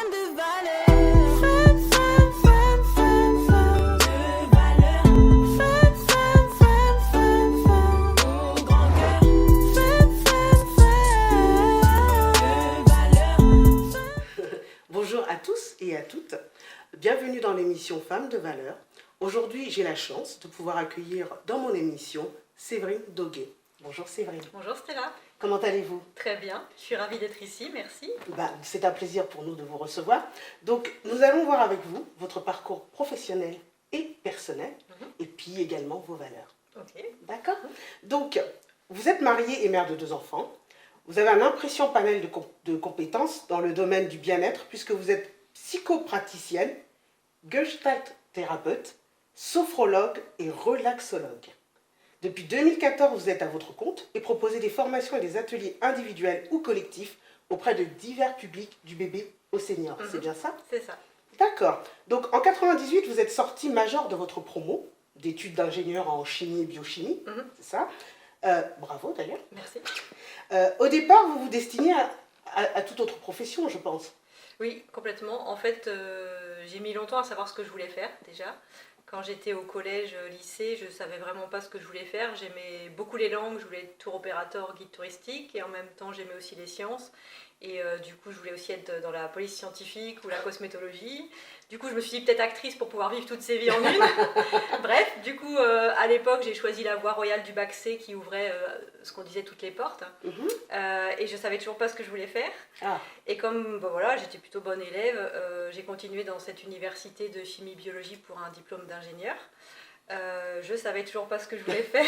Femme de valeur. Femme de valeur. Femme au grand cœur. Femme de valeur. Bonjour à tous et à toutes, bienvenue dans l'émission Femmes de valeur. Aujourd'hui, j'ai la chance de pouvoir accueillir dans mon émission Séverine Doguet. Bonjour Séverine. Bonjour Stella. Comment allez-vous? Très bien, je suis ravie d'être ici, merci. C'est un plaisir pour nous de vous recevoir. Donc, nous allons voir avec vous votre parcours professionnel et personnel, et puis également vos valeurs. Ok. D'accord? Donc, vous êtes mariée et mère de 2 enfants. Vous avez un impressionnant panel de compétences dans le domaine du bien-être, puisque vous êtes psychopraticienne, gestalt thérapeute, sophrologue et relaxologue. Depuis 2014, vous êtes à votre compte et proposez des formations et des ateliers individuels ou collectifs auprès de divers publics, du bébé au senior. C'est bien ça? C'est ça. D'accord. Donc en 98, vous êtes sortie major de votre promo d'études d'ingénieur en chimie et biochimie. C'est ça. Bravo d'ailleurs. Merci. Au départ, vous vous destiniez à toute autre profession, je pense. Oui, complètement. En fait, j'ai mis longtemps à savoir ce que je voulais faire déjà. Quand j'étais au collège, lycée, je ne savais vraiment pas ce que je voulais faire. J'aimais beaucoup les langues, je voulais être tour opérateur, guide touristique, et en même temps j'aimais aussi les sciences. Et du coup, je voulais aussi être dans la police scientifique ou la cosmétologie. Du coup, je me suis dit peut-être actrice pour pouvoir vivre toutes ces vies en une. Bref, du coup, à l'époque, j'ai choisi la voie royale du bac C qui ouvrait ce qu'on disait toutes les portes. Et je savais toujours pas ce que je voulais faire. Et comme voilà, j'étais plutôt bonne élève, j'ai continué dans cette université de chimie-biologie pour un diplôme d'ingénieur. Je savais toujours pas ce que je voulais faire.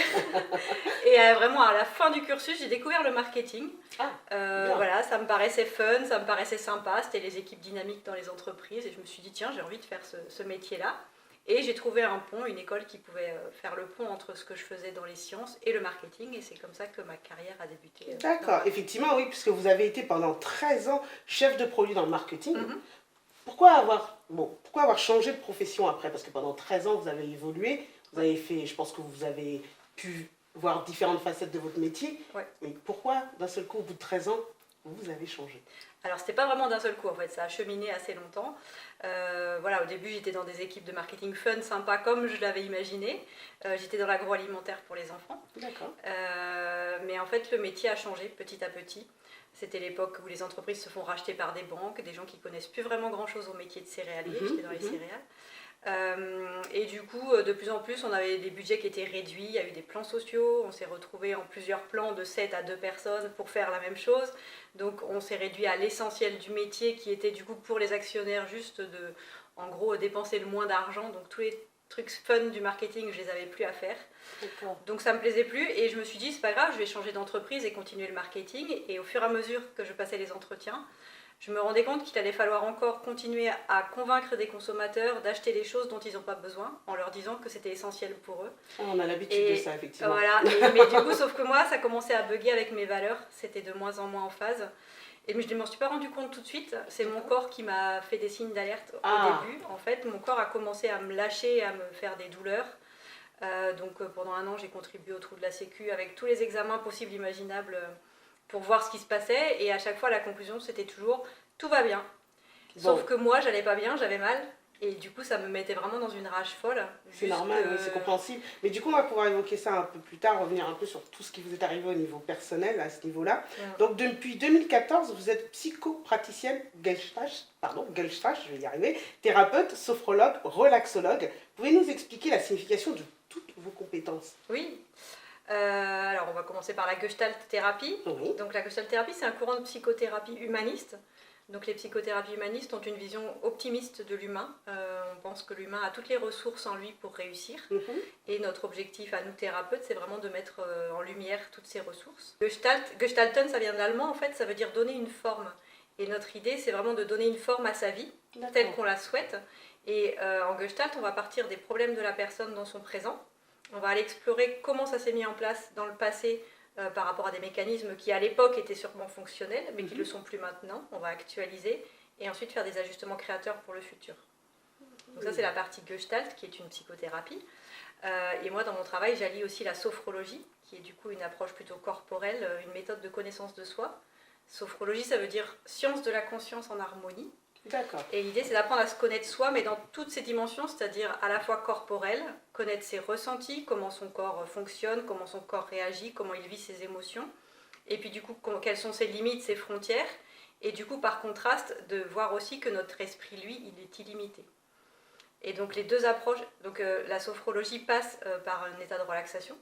Et vraiment à la fin du cursus, j'ai découvert le marketing. Voilà, ça me paraissait fun, ça me paraissait sympa, c'était les équipes dynamiques dans les entreprises et je me suis dit tiens, j'ai envie de faire ce métier-là. Et j'ai trouvé un pont, une école qui pouvait faire le pont entre ce que je faisais dans les sciences et le marketing, et c'est comme ça que ma carrière a débuté. D'accord, effectivement oui, puisque vous avez été pendant 13 ans chef de produit dans le marketing. Pourquoi avoir changé de profession après? Parce que pendant 13 ans, vous avez évolué, vous avez fait, je pense que vous avez pu voir différentes facettes de votre métier. Ouais. Mais pourquoi, d'un seul coup, au bout de 13 ans, vous avez changé? Alors, c'était pas vraiment d'un seul coup, en fait, ça a cheminé assez longtemps. Voilà, au début, j'étais dans des équipes de marketing fun, sympa, comme je l'avais imaginé. J'étais dans l'agroalimentaire pour les enfants. D'accord. Mais en fait, le métier a changé petit à petit. C'était l'époque où les entreprises se font racheter par des banques, des gens qui connaissent plus vraiment grand-chose au métier de céréalier. J'étais dans les céréales. Et du coup, de plus en plus, on avait des budgets qui étaient réduits, il y a eu des plans sociaux, on s'est retrouvés en plusieurs plans de 7 à 2 personnes pour faire la même chose. Donc on s'est réduit à l'essentiel du métier qui était du coup pour les actionnaires juste de, en gros, dépenser le moins d'argent. Donc tous les trucs fun du marketing, je les avais plus à faire. Donc ça me plaisait plus et je me suis dit c'est pas grave, je vais changer d'entreprise et continuer le marketing. Et au fur et à mesure que je passais les entretiens, je me rendais compte qu'il allait falloir encore continuer à convaincre des consommateurs d'acheter des choses dont ils n'ont pas besoin, en leur disant que c'était essentiel pour eux. On a l'habitude de ça, effectivement. Voilà, mais du coup, sauf que moi, ça commençait à bugger avec mes valeurs, c'était de moins en moins en phase. Et je ne m'en suis pas rendu compte tout de suite, c'est mon corps qui m'a fait des signes d'alerte au début. En fait, mon corps a commencé à me lâcher, à me faire des douleurs. Donc pendant 1 an, j'ai contribué au trou de la Sécu avec tous les examens possibles, imaginables, pour voir ce qui se passait, et à chaque fois la conclusion c'était toujours tout va bien, sauf que moi j'allais pas bien, j'avais mal, et du coup ça me mettait vraiment dans une rage folle. C'est normal, oui, c'est compréhensible, mais du coup on va pouvoir évoquer ça un peu plus tard, revenir un peu sur tout ce qui vous est arrivé au niveau personnel à ce niveau-là. Donc depuis 2014 vous êtes psychopraticienne gestalt, je vais y arriver, thérapeute, sophrologue, relaxologue. Pouvez nous expliquer la signification de toutes vos compétences? Oui. Alors on va commencer par la gestalt thérapie. Donc la gestalt thérapie, c'est un courant de psychothérapie humaniste. Donc les psychothérapies humanistes ont une vision optimiste de l'humain. On pense que l'humain a toutes les ressources en lui pour réussir. Et notre objectif à nous thérapeutes, c'est vraiment de mettre en lumière toutes ces ressources. Gestalten, ça vient de l'allemand en fait, ça veut dire donner une forme. Et notre idée, c'est vraiment de donner une forme à sa vie, telle qu'on la souhaite. Et en Gestalt, on va partir des problèmes de la personne dans son présent. On va aller explorer comment ça s'est mis en place dans le passé par rapport à des mécanismes qui à l'époque étaient sûrement fonctionnels, mais qui ne le sont plus maintenant. On va actualiser et ensuite faire des ajustements créateurs pour le futur. Donc ça c'est la partie Gestalt qui est une psychothérapie. Et moi dans mon travail j'allie aussi la sophrologie qui est du coup une approche plutôt corporelle, une méthode de connaissance de soi. Sophrologie ça veut dire science de la conscience en harmonie. D'accord. Et l'idée, c'est d'apprendre à se connaître soi, mais dans toutes ses dimensions, c'est-à-dire à la fois corporelle, connaître ses ressentis, comment son corps fonctionne, comment son corps réagit, comment il vit ses émotions, et puis du coup, quelles sont ses limites, ses frontières, et du coup, par contraste, de voir aussi que notre esprit, lui, il est illimité. Et donc les deux approches, donc la sophrologie passe par un état de relaxation.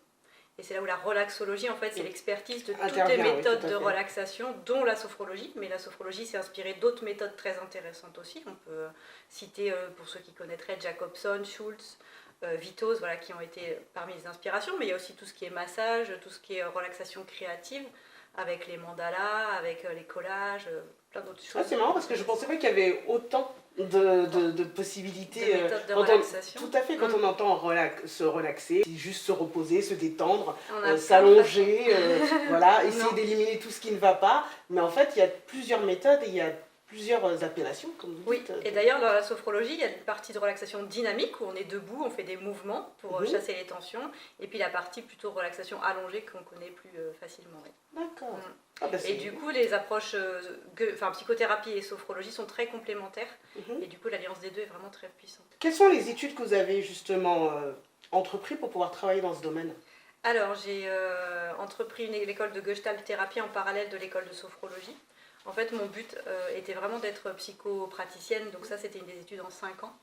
Et c'est là où la relaxologie, en fait, c'est l'expertise de toutes les Intervient, oui, méthodes tout à de fait. relaxation, dont la sophrologie. Mais la sophrologie s'est inspirée d'autres méthodes très intéressantes aussi. On peut citer, pour ceux qui connaîtraient, Jacobson, Schultz, Vitos, voilà, qui ont été parmi les inspirations. Mais il y a aussi tout ce qui est massage, tout ce qui est relaxation créative, avec les mandalas, avec les collages, plein d'autres Ah, choses. c'est marrant parce que je pensais pas qu'il y avait autant de possibilités. De méthodes de quand relaxation. Tout à fait, quand on entend se relaxer, juste se reposer, se détendre, On a plein de s'allonger, voilà, essayer Non. d'éliminer tout ce qui ne va pas. Mais en fait, il y a plusieurs méthodes et il y a plusieurs appellations, comme vous Oui, dites. et d'ailleurs dans la sophrologie, il y a une partie de relaxation dynamique où on est debout, on fait des mouvements pour Mhm. chasser les tensions, et puis la partie plutôt relaxation allongée qu'on connaît plus facilement. Oui. D'accord. Mm. Ah, bah, Et du coup, les approches, psychothérapie et sophrologie sont très complémentaires, Mhm. et du coup l'alliance des deux est vraiment très puissante. Quelles sont les études que vous avez justement entrepris pour pouvoir travailler dans ce domaine? Alors j'ai entrepris l'école de Gestalt thérapie en parallèle de l'école de sophrologie. En fait, mon but était vraiment d'être psychopraticienne, donc ça c'était une des études en 5 ans.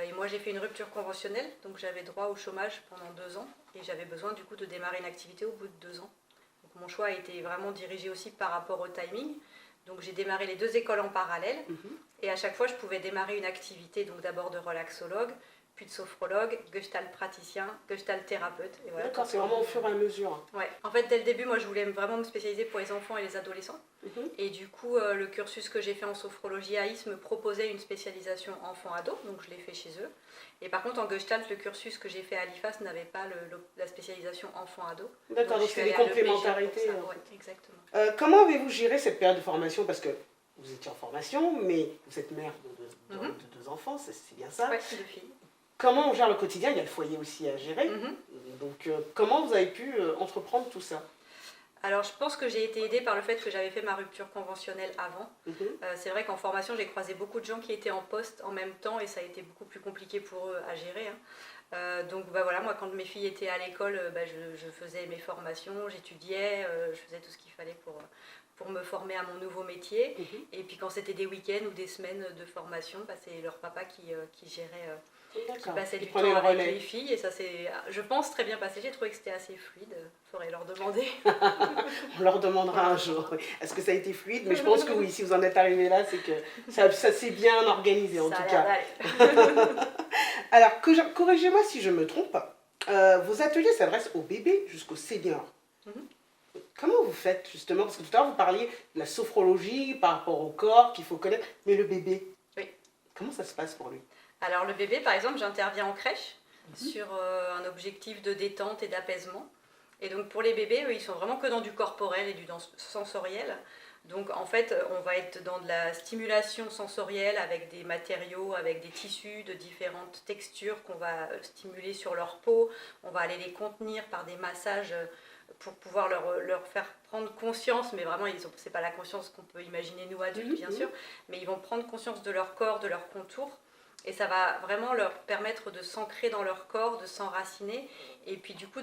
Et moi j'ai fait une rupture conventionnelle, donc j'avais droit au chômage pendant 2 ans, et j'avais besoin du coup de démarrer une activité au bout de 2 ans. Donc mon choix a été vraiment dirigé aussi par rapport au timing. Donc j'ai démarré les 2 écoles en parallèle, Mhm. et à chaque fois je pouvais démarrer une activité, donc d'abord de relaxologue, puis de sophrologue, gestalt praticien, gestalt thérapeute. Et voilà, D'accord, c'est vraiment au fur et à mesure. Ouais. En fait, dès le début, moi, je voulais vraiment me spécialiser pour les enfants et les adolescents. Mhm. Et du coup, le cursus que j'ai fait en sophrologie à IS me proposait une spécialisation enfant-ado, donc je l'ai fait chez eux. Et par contre, en Gestalt, le cursus que j'ai fait à l'IFAS n'avait pas la spécialisation enfant-ado. D'accord, donc je suis c'est allée des à l'EPJ pour complémentarités. ça. hein. Ouais, exactement. Comment avez-vous géré cette période de formation? Parce que vous étiez en formation, mais vous êtes mère Mhm. de 2 enfants, c'est bien ça. Ouais, 2 filles. Comment on gère le quotidien? Il y a le foyer aussi à gérer. Mhm. Donc, comment vous avez pu entreprendre tout ça? Alors, je pense que j'ai été aidée par le fait que j'avais fait ma rupture conventionnelle avant. Mhm. C'est vrai qu'en formation, j'ai croisé beaucoup de gens qui étaient en poste en même temps et ça a été beaucoup plus compliqué pour eux à gérer. Donc voilà, moi quand mes filles étaient à l'école, je faisais mes formations, j'étudiais, je faisais tout ce qu'il fallait pour me former à mon nouveau métier. Mhm. Et puis quand c'était des week-ends ou des semaines de formation, c'est leur papa qui gérait, qui D'accord. passait Ils du prenaient temps le avec relais. les filles. Et ça s'est, je pense, très bien passé. J'ai trouvé que c'était assez fluide. Faudrait leur demander. On leur demandera un jour. Est-ce que ça a été fluide? Mais je pense que oui, si vous en êtes arrivé là, c'est que ça s'est bien organisé en Ça a tout l'air cas. d'aller. Alors, corrigez-moi si je me trompe, vos ateliers s'adressent aux bébés jusqu'aux seniors. Mhm. Comment vous faites justement? Parce que tout à l'heure vous parliez de la sophrologie par rapport au corps qu'il faut connaître, mais le bébé, Oui. comment ça se passe pour lui? Alors le bébé, par exemple, j'interviens en crèche sur un objectif de détente et d'apaisement. Et donc pour les bébés, eux, ils sont vraiment que dans du corporel et du sensoriel. Donc en fait, on va être dans de la stimulation sensorielle avec des matériaux, avec des tissus de différentes textures qu'on va stimuler sur leur peau. On va aller les contenir par des massages pour pouvoir leur faire prendre conscience, mais vraiment, c'est pas la conscience qu'on peut imaginer nous adultes, bien sûr, mais ils vont prendre conscience de leur corps, de leur contour. Et ça va vraiment leur permettre de s'ancrer dans leur corps, de s'enraciner, et puis du coup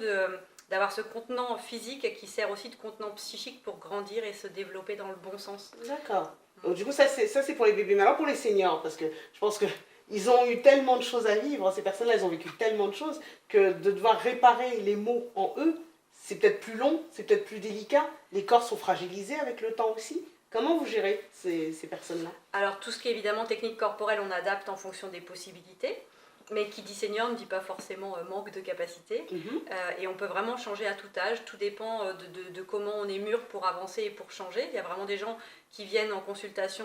d'avoir ce contenant physique qui sert aussi de contenant psychique pour grandir et se développer dans le bon sens. D'accord. Donc du coup, ça c'est pour les bébés. Mais alors pour les seniors, parce que je pense que ils ont eu tellement de choses à vivre, ces personnes-là, elles ont vécu tellement de choses, que de devoir réparer les maux en eux, c'est peut-être plus long, c'est peut-être plus délicat. Les corps sont fragilisés avec le temps aussi. Comment vous gérez ces personnes-là? Alors tout ce qui est évidemment technique corporelle, on adapte en fonction des possibilités. Mais qui dit senior ne dit pas forcément manque de capacité. Et on peut vraiment changer à tout âge. Tout dépend de comment on est mûr pour avancer et pour changer. Il y a vraiment des gens qui viennent en consultation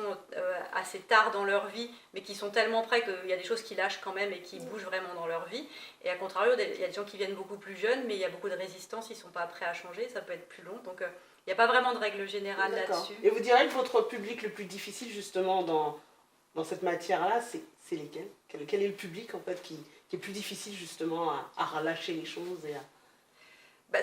assez tard dans leur vie, mais qui sont tellement prêts qu'il y a des choses qui lâchent quand même et qui bougent vraiment dans leur vie. Et à contrario, il y a des gens qui viennent beaucoup plus jeunes, mais il y a beaucoup de résistance, ils ne sont pas prêts à changer, ça peut être plus long. Donc il n'y a pas vraiment de règle générale là-dessus. Et vous direz que votre public le plus difficile justement dans cette matière-là, c'est lesquels? Quel est le public en fait qui est plus difficile justement à relâcher les choses et à...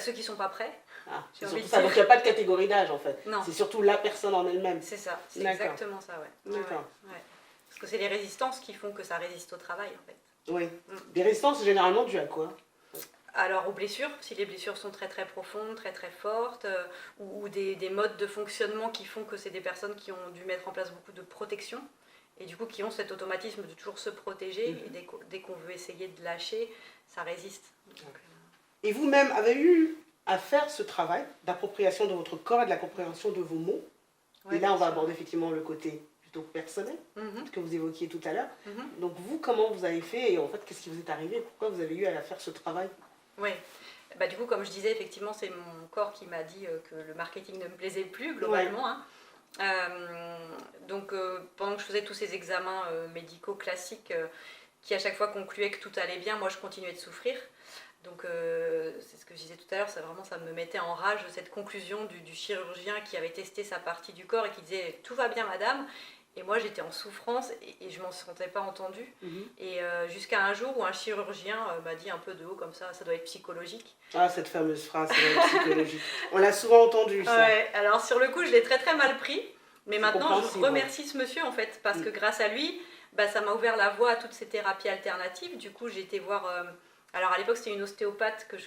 Ceux qui sont pas prêts. Ah, J'ai c'est envie surtout de ça. dire. Donc il n'y a pas de catégorie d'âge en fait. Non. C'est surtout la personne en elle-même. C'est ça, c'est D'accord. exactement ça, ouais. Ouais, D'accord. ouais. Parce que c'est les résistances qui font que ça résiste au travail, en fait. Oui. Des résistances généralement dues à quoi? Alors aux blessures, si les blessures sont très très profondes, très très fortes, ou des modes de fonctionnement qui font que c'est des personnes qui ont dû mettre en place beaucoup de protection, et du coup qui ont cet automatisme de toujours se protéger, et dès qu'on veut essayer de lâcher, ça résiste. Donc, Et vous-même avez eu à faire ce travail d'appropriation de votre corps et de la compréhension de vos mots. ouais, Et là, on va bien sûr. aborder effectivement le côté plutôt personnel Mhm, que vous évoquiez tout à l'heure. mhm. Donc vous, comment vous avez fait et en fait, qu'est-ce qui vous est arrivé? Pourquoi vous avez eu à faire ce travail? Oui. Du coup, comme je disais, effectivement, c'est mon corps qui m'a dit que le marketing ne me plaisait plus, globalement. Hein. Donc, pendant que je faisais tous ces examens médicaux classiques qui, à chaque fois, concluaient que tout allait bien, moi, je continuais de souffrir. Donc, c'est ce que je disais tout à l'heure, ça me mettait en rage, cette conclusion du chirurgien qui avait testé sa partie du corps et qui disait « tout va bien, madame ». Et moi, j'étais en souffrance et je ne m'en sentais pas entendue. Et jusqu'à un jour où un chirurgien m'a dit un peu de haut comme ça doit être psychologique. Ah, cette fameuse phrase, ça doit être psychologique. On l'a souvent entendu, ça. Ouais, alors sur le coup, je l'ai très très mal pris. Mais maintenant, je compréhensible, remercie ce monsieur en fait, parce que grâce à lui, ça m'a ouvert la voie à toutes ces thérapies alternatives. Du coup, j'ai été voir... alors à l'époque, c'était une ostéopathe que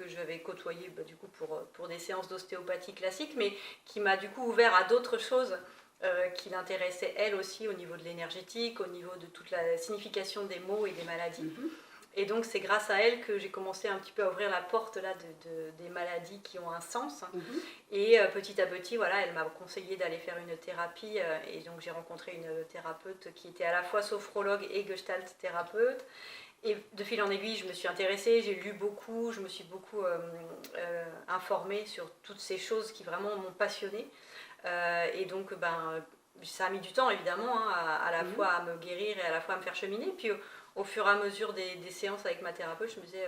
j'avais côtoyée du coup, pour des séances d'ostéopathie classique, mais qui m'a du coup ouvert à d'autres choses qui l'intéressaient elle aussi au niveau de l'énergétique, au niveau de toute la signification des mots et des maladies. Et donc c'est grâce à elle que j'ai commencé un petit peu à ouvrir la porte là, des maladies qui ont un sens. Et petit à petit, voilà, elle m'a conseillé d'aller faire une thérapie. Et donc j'ai rencontré une thérapeute qui était à la fois sophrologue et gestalt thérapeute. Et de fil en aiguille, je me suis intéressée, j'ai lu beaucoup, je me suis beaucoup informée sur toutes ces choses qui vraiment m'ont passionnée. Et donc, ça a mis du temps évidemment, hein, à la fois à me guérir et à la fois à me faire cheminer. Puis au fur et à mesure des séances avec ma thérapeute, je me disais,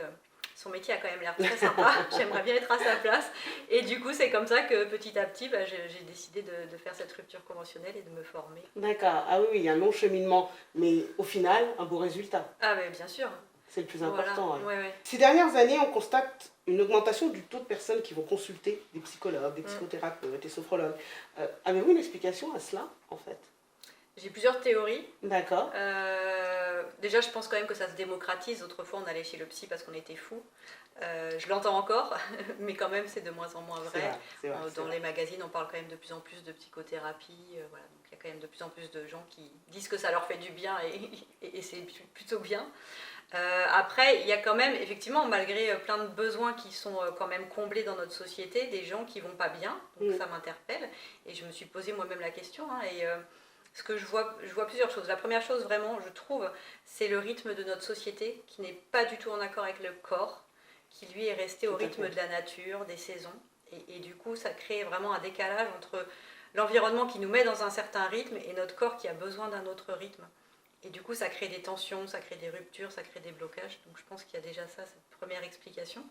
son métier a quand même l'air très sympa, j'aimerais bien être à sa place. Et du coup, c'est comme ça que petit à petit, j'ai décidé de faire cette rupture conventionnelle et de me former. D'accord. Ah oui, oui, il y a un long cheminement, mais au final, un beau résultat. Ah mais bien sûr. C'est le plus important. Voilà. Ouais. Ouais. Ces dernières années, on constate une augmentation du taux de personnes qui vont consulter des psychologues, des psychothérapeutes, des sophrologues. Avez-vous une explication à cela, en fait? J'ai plusieurs théories. D'accord. Déjà, je pense quand même que ça se démocratise. Autrefois, on allait chez le psy parce qu'on était fous. Je l'entends encore, mais quand même, c'est de moins en moins vrai. C'est vrai, Dans les magazines, on parle quand même de plus en plus de psychothérapie. Voilà. Donc, il y a quand même de plus en plus de gens qui disent que ça leur fait du bien et c'est plutôt bien. Après, il y a quand même, effectivement, malgré plein de besoins qui sont quand même comblés dans notre société, des gens qui vont pas bien. Donc ça m'interpelle. Et je me suis posé moi-même la question. Hein, et ce que je vois plusieurs choses. La première chose, vraiment, je trouve, c'est le rythme de notre société qui n'est pas du tout en accord avec le corps, qui lui est resté au rythme de la nature, des saisons. Et du coup, ça crée vraiment un décalage entre l'environnement qui nous met dans un certain rythme et notre corps qui a besoin d'un autre rythme. Et du coup, ça crée des tensions, ça crée des ruptures, ça crée des blocages. Donc je pense qu'il y a déjà ça, cette première explication.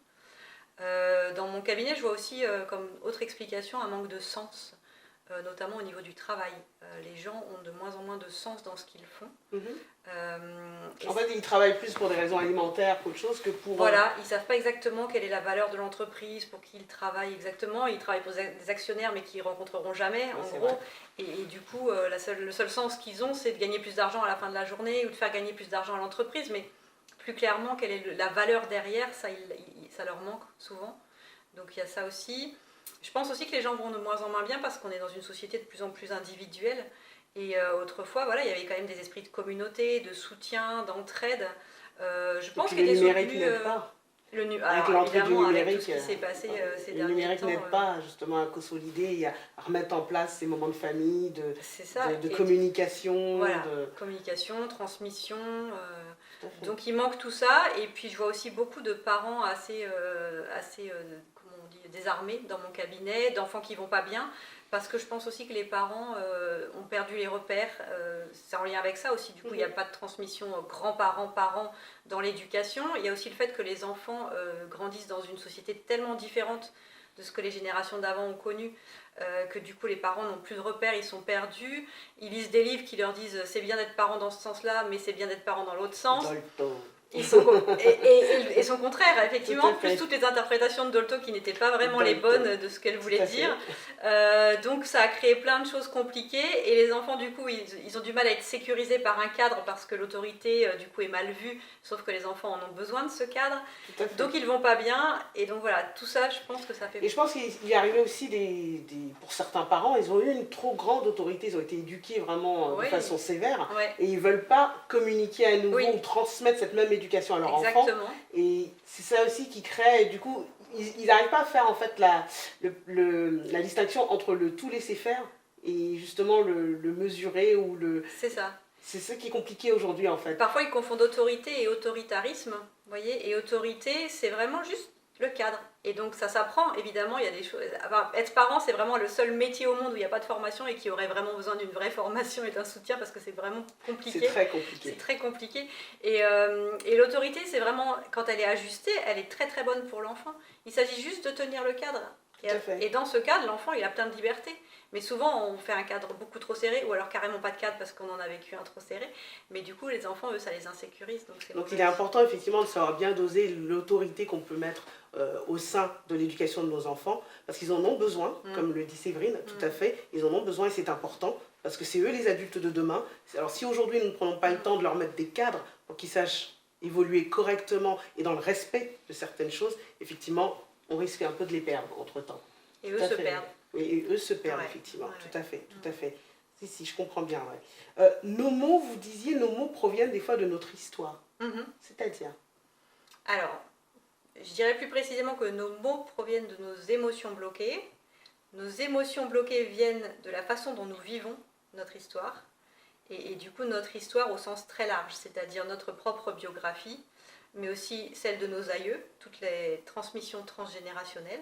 Dans mon cabinet, je vois aussi comme autre explication un manque de sens, notamment au niveau du travail. Les gens ont de moins en moins de sens dans ce qu'ils font. En fait, ils travaillent plus pour des raisons alimentaires qu'autre chose que pour... Voilà, ils ne savent pas exactement quelle est la valeur de l'entreprise, pour qui ils travaillent exactement. Ils travaillent pour des actionnaires, mais qu'ils ne rencontreront jamais, en gros. Et du coup, le seul sens qu'ils ont, c'est de gagner plus d'argent à la fin de la journée ou de faire gagner plus d'argent à l'entreprise. Mais plus clairement, quelle est la valeur derrière, ça leur manque souvent. Donc il y a ça aussi. Je pense aussi que les gens vont de moins en moins bien parce qu'on est dans une société de plus en plus individuelle. Et autrefois, voilà, il y avait quand même des esprits de communauté, de soutien, d'entraide. Je pense qu'il y a des numérique n'aide pas. Avec l'entrée du numérique, avec tout ce qui s'est passé ces le derniers numérique temps. n'aide pas justement à consolider et à remettre en place ces moments de famille, C'est ça. de communication. Voilà, communication, transmission. Donc il manque tout ça. Et puis je vois aussi beaucoup de parents assez comment on dit, désarmés dans mon cabinet, d'enfants qui vont pas bien. Parce que je pense aussi que les parents ont perdu les repères. C'est en lien avec ça aussi. Du coup, il n'y a pas de transmission grands-parents-parents dans l'éducation. Il y a aussi le fait que les enfants grandissent dans une société tellement différente de ce que les générations d'avant ont connu, que du coup, les parents n'ont plus de repères, ils sont perdus. Ils lisent des livres qui leur disent c'est bien d'être parent dans ce sens-là, mais c'est bien d'être parent dans l'autre sens. Et son contraire, effectivement, Tout à fait. plus toutes les interprétations de Dolto qui n'étaient pas vraiment les Dolto. bonnes de ce qu'elle Tout voulait à fait. dire. Donc ça a créé plein de choses compliquées et les enfants du coup ils ont du mal à être sécurisés par un cadre parce que l'autorité du coup est mal vue, sauf que les enfants en ont besoin de ce cadre. Tout à fait. Donc ils vont pas bien et donc voilà, tout ça je pense que ça fait... Et je pense qu'il est arrivé aussi pour certains parents, ils ont eu une trop grande autorité, ils ont été éduqués vraiment de Oui. façon sévère Ouais, et ils veulent pas communiquer à nouveau Oui. ou transmettre cette même éducation à leurs enfants. exactement. Et c'est ça aussi qui crée, et du coup, ils n'arrivent pas à faire en fait la distinction entre le tout laisser faire et justement le mesurer ou le... C'est ça. C'est ça qui est compliqué aujourd'hui en fait. Parfois ils confondent autorité et autoritarisme, vous voyez, et autorité c'est vraiment juste le cadre. Et donc ça s'apprend, évidemment, il y a des choses... Enfin, être parent, c'est vraiment le seul métier au monde où il n'y a pas de formation et qui aurait vraiment besoin d'une vraie formation et d'un soutien parce que c'est vraiment compliqué. C'est très compliqué. C'est très compliqué. Et l'autorité, c'est vraiment, quand elle est ajustée, elle est très très bonne pour l'enfant. Il s'agit juste de tenir le cadre. Tout à fait. Et dans ce cadre, l'enfant, il a plein de libertés. Mais souvent, on fait un cadre beaucoup trop serré, ou alors carrément pas de cadre parce qu'on en a vécu un trop serré. Mais du coup, les enfants, eux, ça les insécurise. Donc il est important effectivement de savoir bien doser l'autorité qu'on peut mettre au sein de l'éducation de nos enfants, parce qu'ils en ont besoin, comme le dit Séverine, tout à fait, ils en ont besoin et c'est important, parce que c'est eux les adultes de demain. Alors si aujourd'hui nous ne prenons pas le temps de leur mettre des cadres pour qu'ils sachent évoluer correctement et dans le respect de certaines choses, effectivement, on risque un peu de les perdre entre-temps. Et eux Tout à se fait. perdent. Et eux se perdent, Ouais. effectivement, Ouais, tout à fait, tout à fait. Si, je comprends bien, ouais. Nos mots, vous disiez, nos mots proviennent des fois de notre histoire. Mhm. C'est-à-dire Alors, je dirais plus précisément que nos mots proviennent de nos émotions bloquées. Nos émotions bloquées viennent de la façon dont nous vivons notre histoire. Et du coup, notre histoire au sens très large, c'est-à-dire notre propre biographie, mais aussi celle de nos aïeux, toutes les transmissions transgénérationnelles.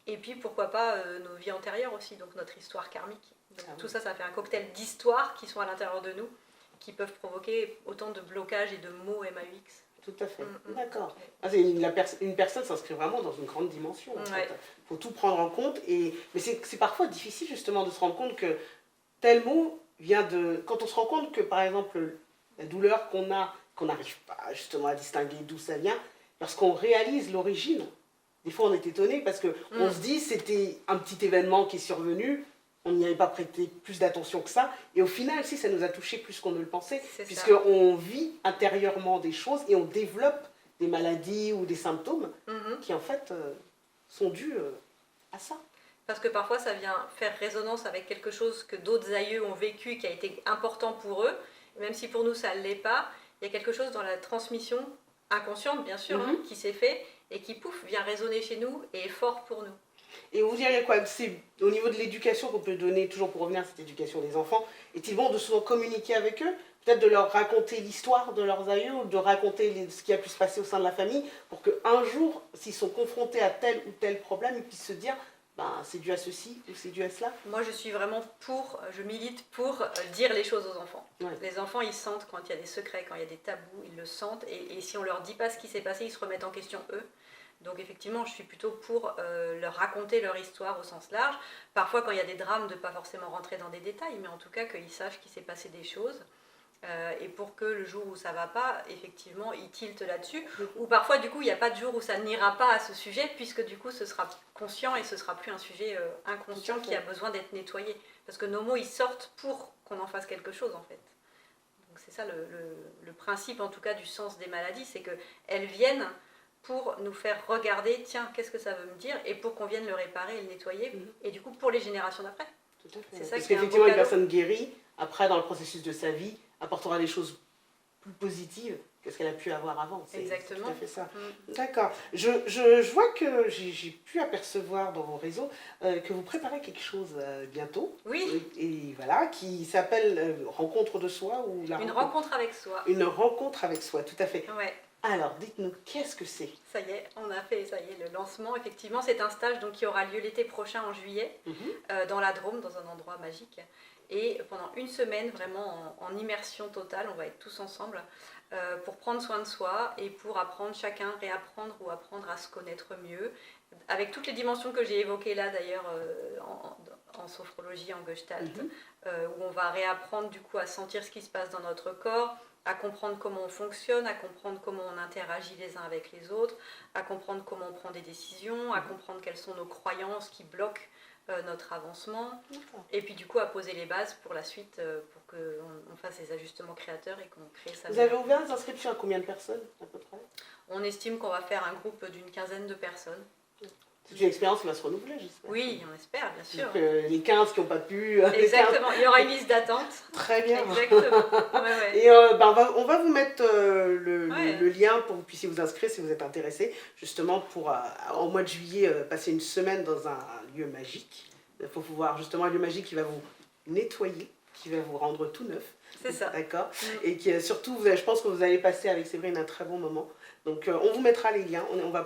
Et puis, pourquoi pas, nos vies antérieures aussi, donc notre histoire karmique. Donc, tout ça, ça fait un cocktail d'histoires qui sont à l'intérieur de nous, qui peuvent provoquer autant de blocages et de mots MAUX. Tout à fait, d'accord. Ah, une personne s'inscrit vraiment dans une grande dimension. Ouais. Il faut tout prendre en compte. Mais c'est parfois difficile justement de se rendre compte que tel mot vient de... Quand on se rend compte que par exemple la douleur qu'on a, qu'on n'arrive pas justement à distinguer d'où ça vient, parce qu'on réalise l'origine. Des fois on est étonné parce qu'on se dit c'était un petit événement qui est survenu, on n'y avait pas prêté plus d'attention que ça, et au final, si, ça nous a touché plus qu'on ne le pensait, puisqu'on vit intérieurement des choses et on développe des maladies ou des symptômes qui, en fait, sont dus à ça. Parce que parfois, ça vient faire résonance avec quelque chose que d'autres aïeux ont vécu, qui a été important pour eux, même si pour nous, ça ne l'est pas, il y a quelque chose dans la transmission, inconsciente, bien sûr, qui s'est fait, et qui, pouf, vient résonner chez nous et est fort pour nous. Et vous diriez quoi? C'est au niveau de l'éducation qu'on peut donner, toujours pour revenir à cette éducation des enfants, est-il bon de souvent communiquer avec eux? Peut-être de leur raconter l'histoire de leurs aïeux ou de raconter ce qui a pu se passer au sein de la famille pour qu'un jour, s'ils sont confrontés à tel ou tel problème, ils puissent se dire ben, c'est dû à ceci ou c'est dû à cela? Moi, je milite pour dire les choses aux enfants. Ouais. Les enfants, ils sentent quand il y a des secrets, quand il y a des tabous, ils le sentent. Et si on leur dit pas ce qui s'est passé, ils se remettent en question eux. Donc effectivement, je suis plutôt pour leur raconter leur histoire au sens large. Parfois, quand il y a des drames, de ne pas forcément rentrer dans des détails, mais en tout cas qu'ils sachent qu'il s'est passé des choses. Et pour que le jour où ça ne va pas, effectivement, ils tiltent là-dessus. Ou parfois, du coup, il n'y a pas de jour où ça n'ira pas à ce sujet, puisque du coup, ce sera conscient et ce ne sera plus un sujet inconscient qui a besoin d'être nettoyé. Parce que nos mots, ils sortent pour qu'on en fasse quelque chose, en fait. Donc c'est ça le principe, en tout cas, du sens des maladies, c'est qu'elles viennent pour nous faire regarder, tiens, qu'est-ce que ça veut me dire, et pour qu'on vienne le réparer et le nettoyer, et du coup pour les générations d'après. Tout à fait. C'est ça Parce qui est un qu'effectivement, beau une cadeau. personne guérie, après, dans le processus de sa vie, apportera des choses plus positives que ce qu'elle a pu avoir avant. C'est Exactement. tout à fait ça. D'accord. Je vois que j'ai pu apercevoir dans vos réseaux que vous préparez quelque chose bientôt. Oui. Et voilà, qui s'appelle Rencontre de soi ou Une rencontre avec soi. Une rencontre avec soi, tout à fait. Ouais. Alors, dites-nous, qu'est-ce que c'est? Ça y est, on a fait le lancement. Effectivement, c'est un stage donc, qui aura lieu l'été prochain en juillet, dans la Drôme, dans un endroit magique. Et pendant une semaine, vraiment en immersion totale, on va être tous ensemble pour prendre soin de soi et pour apprendre chacun, réapprendre ou apprendre à se connaître mieux, avec toutes les dimensions que j'ai évoquées là d'ailleurs en sophrologie, en Gestalt, Mhm. où on va réapprendre du coup à sentir ce qui se passe dans notre corps, à comprendre comment on fonctionne, à comprendre comment on interagit les uns avec les autres, à comprendre comment on prend des décisions, à comprendre quelles sont nos croyances qui bloquent notre avancement, D'accord. et puis du coup à poser les bases pour la suite, pour qu'on fasse des ajustements créateurs et qu'on crée sa Vous meilleure. avez ouvert les inscriptions à combien de personnes à peu près? On estime qu'on va faire un groupe d'une quinzaine de personnes. C'est une expérience qui va se renouveler, j'espère. Oui, on espère, bien sûr. Donc, les 15 qui n'ont pas pu. Les 15. Exactement, il y aura une liste d'attente. Très bien. Exactement. Ouais, ouais. Et on va vous mettre Ouais. le lien pour que vous puissiez vous inscrire si vous êtes intéressé, justement pour, en mois de juillet, passer une semaine dans un lieu magique. Il faut pouvoir, justement, un lieu magique qui va vous nettoyer, qui va vous rendre tout neuf. C'est ça. D'accord. Mm. Et qui, surtout, je pense que vous allez passer avec Séverine un très bon moment. Donc, on vous mettra les liens. On va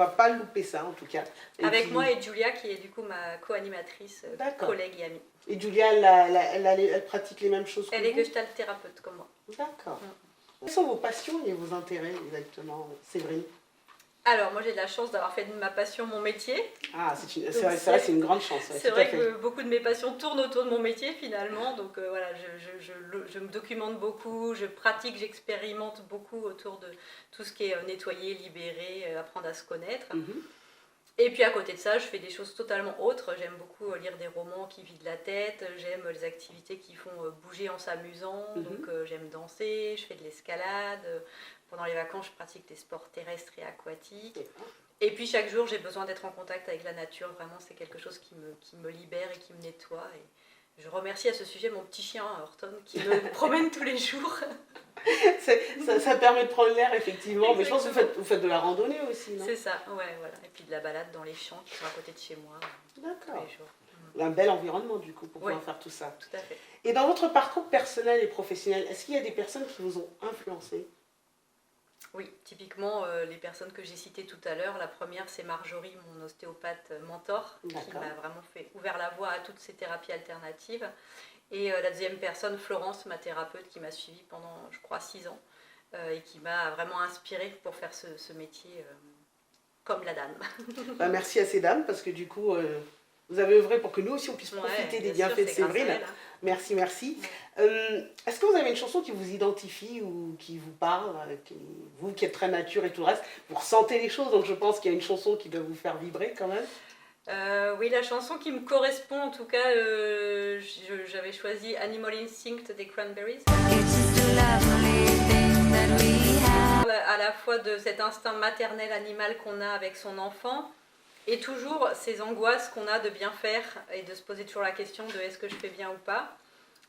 pas louper ça, en tout cas. Et Avec puis- moi et Julia, qui est du coup ma co-animatrice, D'accord. collègue et amie. Et Julia, elle pratique les mêmes choses que Elle est vous? gestalt thérapeute comme moi. D'accord. Mm. Quelles sont vos passions et vos intérêts exactement, Séverine? Alors, moi j'ai de la chance d'avoir fait de ma passion mon métier. Ah, c'est Donc, vrai, c'est une grande chance. Ouais, C'est tout à vrai fait. que beaucoup de mes passions tournent autour de mon métier finalement. Donc voilà, je me documente beaucoup, je pratique, j'expérimente beaucoup autour de tout ce qui est nettoyer, libérer, apprendre à se connaître. Mhm. Et puis à côté de ça, je fais des choses totalement autres. J'aime beaucoup lire des romans qui vident la tête, j'aime les activités qui font bouger en s'amusant, Mhm. donc j'aime danser, je fais de l'escalade. Pendant les vacances, je pratique des sports terrestres et aquatiques. D'accord. Et puis chaque jour, j'ai besoin d'être en contact avec la nature. Vraiment, c'est quelque chose qui me libère et qui me nettoie. Et je remercie à ce sujet mon petit chien, Horton, qui me promène tous les jours. Ça permet de prendre l'air, effectivement. Mais je pense que Exactement. vous faites de la randonnée aussi, non? C'est ça, ouais, voilà. Et puis de la balade dans les champs qui sont à côté de chez moi, tous D'accord. les jours. Un bel environnement, du coup, pour Oui. pouvoir faire tout ça. Tout à fait. Et dans votre parcours personnel et professionnel, est-ce qu'il y a des personnes qui vous ont influencé? Oui, typiquement, les personnes que j'ai citées tout à l'heure, la première c'est Marjorie, mon ostéopathe mentor, qui D'accord. m'a vraiment ouvert la voie à toutes ces thérapies alternatives. Et la deuxième personne, Florence, ma thérapeute, qui m'a suivie pendant, je crois, 6 ans, et qui m'a vraiment inspirée pour faire ce métier comme la dame. Merci à ces dames, parce que du coup, vous avez œuvré pour que nous aussi, on puisse profiter Ouais, des bien bienfaits sûr, de c'est grâce à Séverine. elle, hein. Merci, merci. Est-ce que vous avez une chanson qui vous identifie ou qui vous parle, vous qui êtes très nature et tout le reste, vous ressentez les choses, donc je pense qu'il y a une chanson qui doit vous faire vibrer quand même. Oui, la chanson qui me correspond, en tout cas, j'avais choisi Animal Instinct des Cranberries. À la fois de cet instinct maternel animal qu'on a avec son enfant, et toujours ces angoisses qu'on a de bien faire et de se poser toujours la question de est-ce que je fais bien ou pas.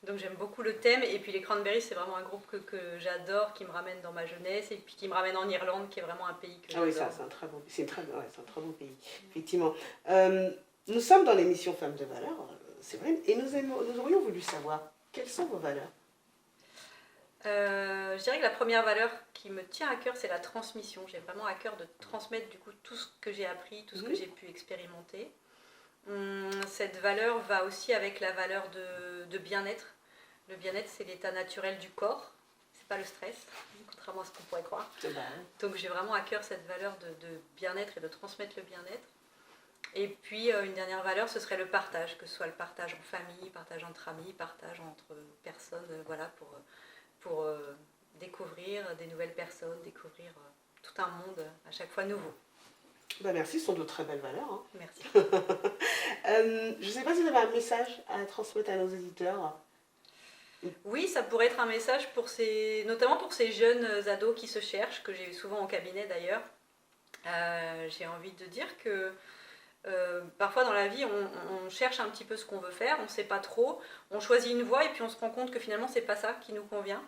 Donc j'aime beaucoup le thème, et puis les Cranberries c'est vraiment un groupe que j'adore, qui me ramène dans ma jeunesse et puis qui me ramène en Irlande, qui est vraiment un pays que Ah oui, j'adore. ça, c'est un très beau, c'est un très beau pays, effectivement. Nous sommes dans l'émission Femmes de valeur, Séverine, et nous aurions voulu savoir quelles sont vos valeurs. Je dirais que la première valeur qui me tient à cœur, c'est la transmission. J'ai vraiment à cœur de transmettre du coup tout ce que j'ai appris, tout ce que j'ai pu expérimenter. Cette valeur va aussi avec la valeur de bien-être. Le bien-être, c'est l'état naturel du corps, c'est pas le stress, contrairement à ce qu'on pourrait croire. Donc j'ai vraiment à cœur cette valeur de bien-être et de transmettre le bien-être. Et puis une dernière valeur, ce serait le partage, que ce soit le partage en famille, partage entre amis, partage entre personnes, voilà, pour découvrir des nouvelles personnes, découvrir tout un monde à chaque fois nouveau. Merci, ce sont de très belles valeurs. Hein. Merci. Je ne sais pas si vous avez un message à transmettre à nos auditeurs. Oui, ça pourrait être un message notamment pour ces jeunes ados qui se cherchent, que j'ai souvent en cabinet d'ailleurs. J'ai envie de dire que parfois dans la vie, on cherche un petit peu ce qu'on veut faire, on ne sait pas trop, on choisit une voie et puis on se rend compte que finalement c'est pas ça qui nous convient.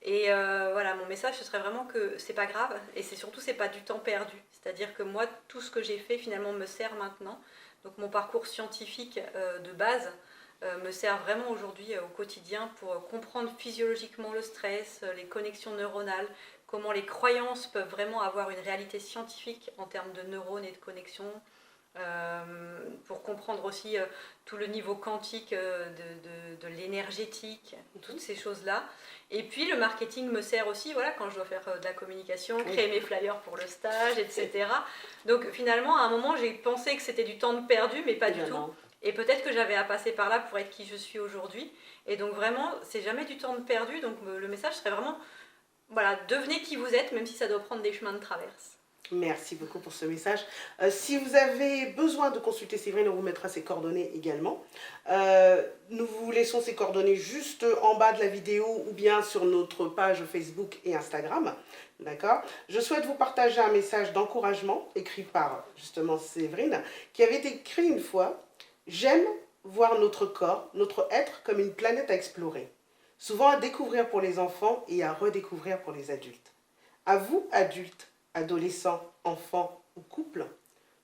Et voilà, mon message ce serait vraiment que c'est pas grave et c'est pas du temps perdu. C'est-à-dire que moi, tout ce que j'ai fait finalement me sert maintenant. Donc mon parcours scientifique de base me sert vraiment aujourd'hui au quotidien pour comprendre physiologiquement le stress, les connexions neuronales, comment les croyances peuvent vraiment avoir une réalité scientifique en termes de neurones et de connexions. Pour comprendre aussi tout le niveau quantique de l'énergétique, toutes ces choses-là. Et puis le marketing me sert aussi, voilà, quand je dois faire de la communication, créer mes flyers pour le stage, etc. Donc finalement, à un moment, j'ai pensé que c'était du temps de perdu, mais pas du tout. Et peut-être que j'avais à passer par là pour être qui je suis aujourd'hui. Et donc vraiment, c'est jamais du temps de perdu. Donc le message serait vraiment, voilà, devenez qui vous êtes, même si ça doit prendre des chemins de traverse. Merci beaucoup pour ce message. Si vous avez besoin de consulter Séverine, on vous mettra ses coordonnées également. Nous vous laissons ses coordonnées juste en bas de la vidéo ou bien sur notre page Facebook et Instagram. D'accord ? Je souhaite vous partager un message d'encouragement écrit par justement Séverine, qui avait écrit une fois « J'aime voir notre corps, notre être comme une planète à explorer, souvent à découvrir pour les enfants et à redécouvrir pour les adultes. À vous, adultes, adolescents, enfants ou couples,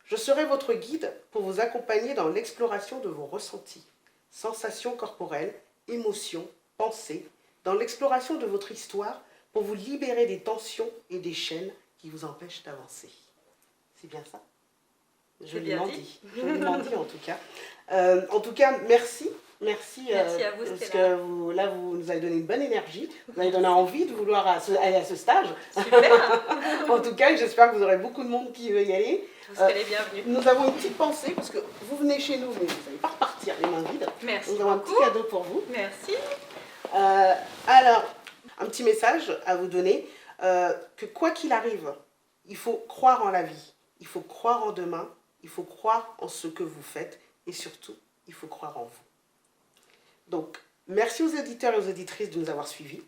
je serai votre guide pour vous accompagner dans l'exploration de vos ressentis, sensations corporelles, émotions, pensées, dans l'exploration de votre histoire pour vous libérer des tensions et des chaînes qui vous empêchent d'avancer. » C'est bien ça ? Joliment dit. Joliment dit en tout cas. En tout cas, merci. Merci à vous, parce Stella. que vous nous avez donné une bonne énergie. Vous avez donné envie de vouloir aller à ce stage. Super. En tout cas, j'espère que vous aurez beaucoup de monde qui veut y aller. Vous serez les bienvenus. Nous avons une petite pensée, parce que vous venez chez nous, mais vous n'allez pas repartir les mains vides. Merci Nous avons un beaucoup. petit cadeau pour vous. Merci. Alors, un petit message à vous donner, que quoi qu'il arrive, il faut croire en la vie, il faut croire en demain, il faut croire en ce que vous faites et surtout, il faut croire en vous. Donc, merci aux éditeurs et aux auditrices de nous avoir suivis.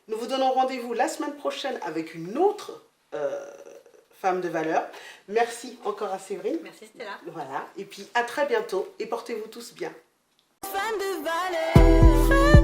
Nous vous donnons rendez-vous la semaine prochaine avec une autre femme de valeur. Merci encore à Séverine. Merci Stella. Voilà, et puis à très bientôt et portez-vous tous bien. Femme de valeur.